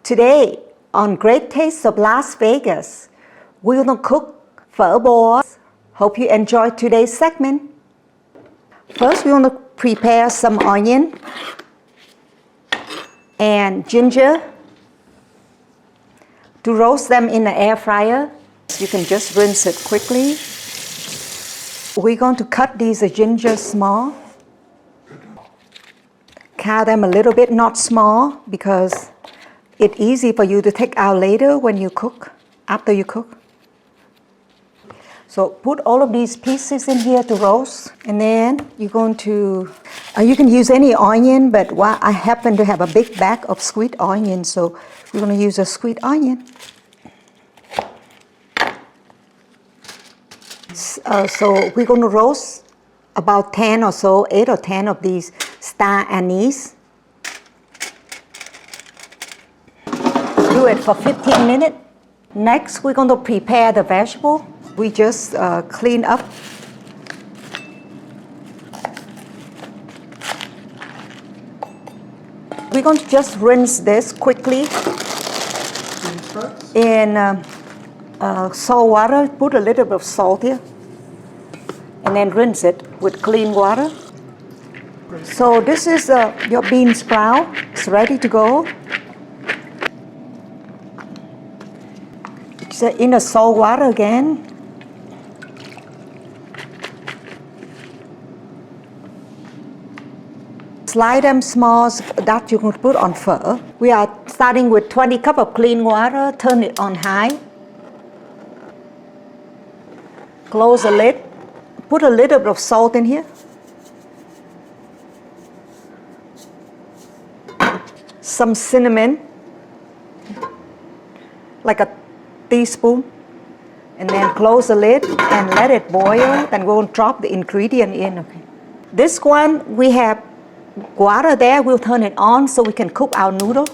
Today, on Great Taste of Las Vegas, we're gonna cook pho balls. Hope you enjoyed today's segment. First, we want to prepare some onion and ginger to roast them in the air fryer. You can just rinse it quickly. We're going to cut these ginger small. Cut them a little bit, not small, because it's easy for you to take out later when you cook, after you cook. So put all of these pieces in here to roast, and then you're going to, you can use any onion, but I happen to have a big bag of sweet onion, so we're going to use a sweet onion. So we're going to roast about 10 or so, 8 or 10 of these star anise. Do it for 15 minutes. Next, we're going to prepare the vegetable. We just clean up. We're going to just rinse this quickly in salt water. Put a little bit of salt here, and then rinse it with clean water. So this is your bean sprout. It's ready to go. It's in the salt water again. Slide them small that you can put on pho. We are starting with 20 cups of clean water. Turn it on high. Close the lid. Put a little bit of salt in here. Some cinnamon, like a teaspoon. And then close the lid and let it boil. Then we'll drop the ingredient in. Okay. This one, we have water there. We'll turn it on so we can cook our noodle.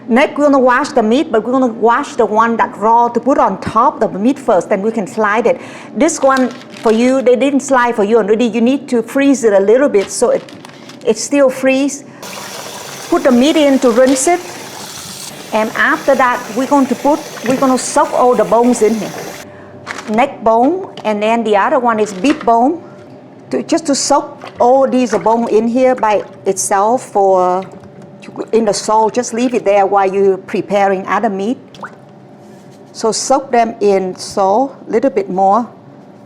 Next, we're going to wash the meat, but we're going to wash the one that's raw to put on top of the meat first, then we can slide it. This one, for you, they didn't slide for you already. You need to freeze it a little bit so it still freeze. Put the meat in to rinse it. And after that, we're going to soak all the bones in here. Neck bone, and then the other one is beef bone. Just to soak all these bones in here by itself in the salt. Just leave it there while you're preparing other meat. So soak them in salt a little bit more,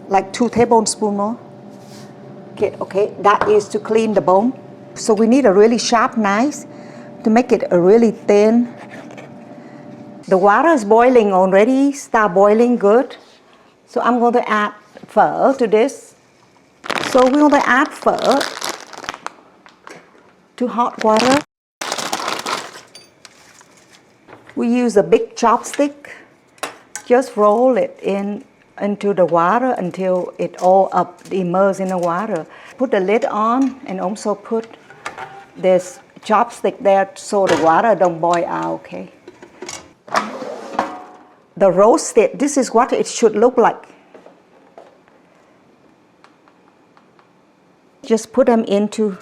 like 2 tablespoons more. Okay, that is to clean the bone. So we need a really sharp knife to make it a really thin. The water is boiling already, start boiling good. So I'm going to add pho to this. So we're going to add pho to hot water. We use a big chopstick. Just roll it into the water until it all immersed in the water. Put the lid on and also put this chopstick there so the water don't boil out, okay? The roasted, this is what it should look like. Just put them into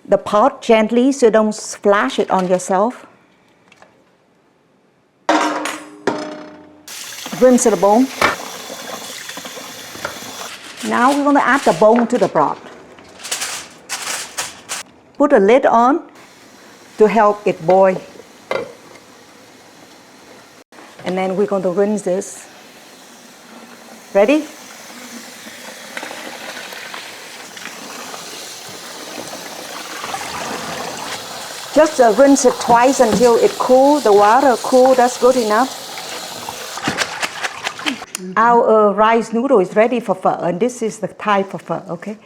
the pot gently so don't splash it on yourself. Rinse the bone. Now we're going to add the bone to the broth. Put a lid on to help it boil. And then we're going to rinse this. Ready? Just rinse it twice until it cools. The water cool, that's good enough. Our rice noodle is ready for pho, and this is the type of pho, okay?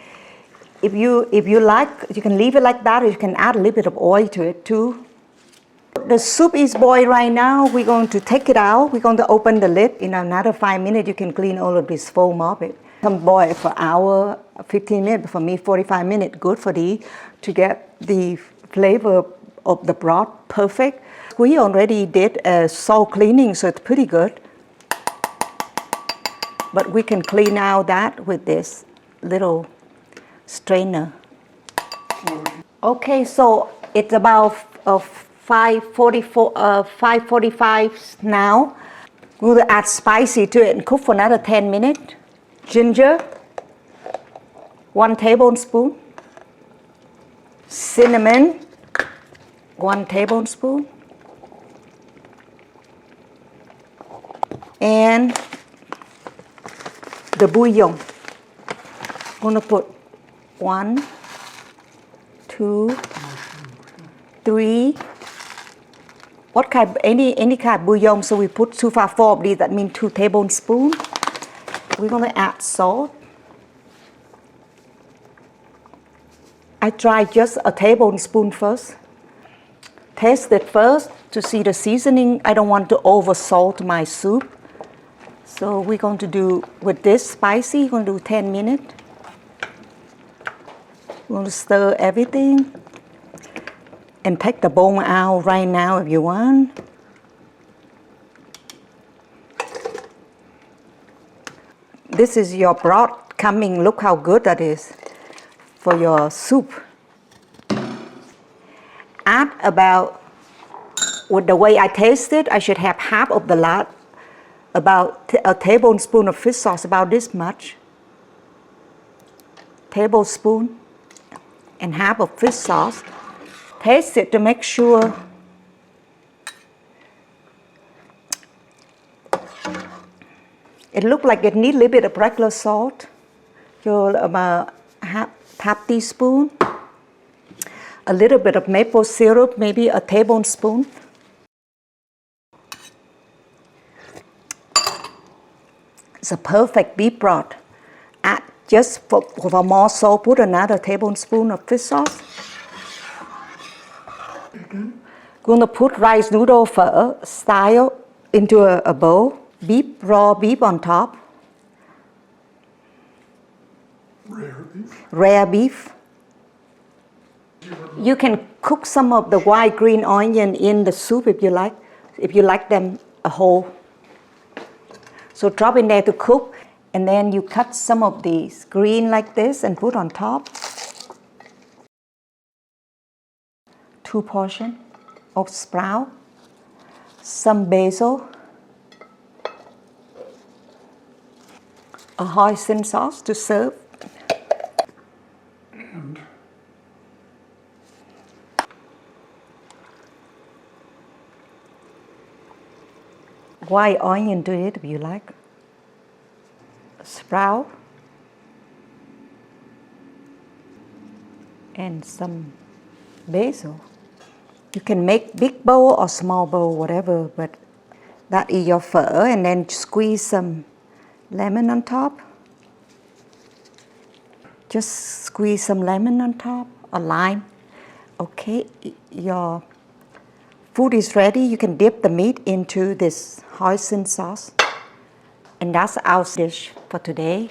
If you like, you can leave it like that, or you can add a little bit of oil to it too. The soup is boiled right now. We're going to take it out. We're going to open the lid. In another 5 minutes, you can clean all of this foam off it. Come boil for an hour, 15 minutes. For me, 45 minutes, good for to get the flavor of the broth perfect. We already did a salt cleaning, so it's pretty good. But we can clean out that with this little strainer. Okay, so it's about 5:45 now. We're going to add spicy to it and cook for another 10 minutes. Ginger, 1 tablespoon. Cinnamon, 1 tablespoon. And the bouillon. I'm going to put 1, 2, 3. What kind? Any kind of bouillon. So we put 4 of these. That means 2 tablespoons. We're going to add salt. I try just a tablespoon first. Taste it first to see the seasoning. I don't want to over salt my soup. So we're going to do with this spicy. We're going to do 10 minutes. We're going to stir everything. And take the bone out right now if you want. This is your broth coming. Look how good that is for your soup. Add about, with the way I taste it, I should have half of the lot, about a tablespoon of fish sauce, about this much. Tablespoon and half of fish sauce. Taste it to make sure. It looks like it needs a little bit of regular salt. So about half teaspoon. A little bit of maple syrup, maybe a tablespoon. It's a perfect beef broth. Add just for more salt, put another tablespoon of fish sauce. Going to put rice noodle pho style into a bowl. Raw beef on top. Rare beef. You can cook some of the white green onion in the soup if you like. If you like them whole. So drop in there to cook, and then you cut some of these green like this and put on top. 2 portions of sprout, some basil, a hoisin sauce to serve, and white onion to it if you like, sprout, and some basil. You can make big bowl or small bowl, whatever, but that is your pho. And then squeeze some lemon on top. Just squeeze some lemon on top, or lime. Okay, your food is ready. You can dip the meat into this hoisin sauce. And that's our dish for today.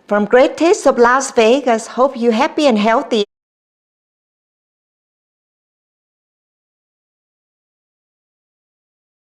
From Great Taste of Las Vegas, hope you're happy and healthy.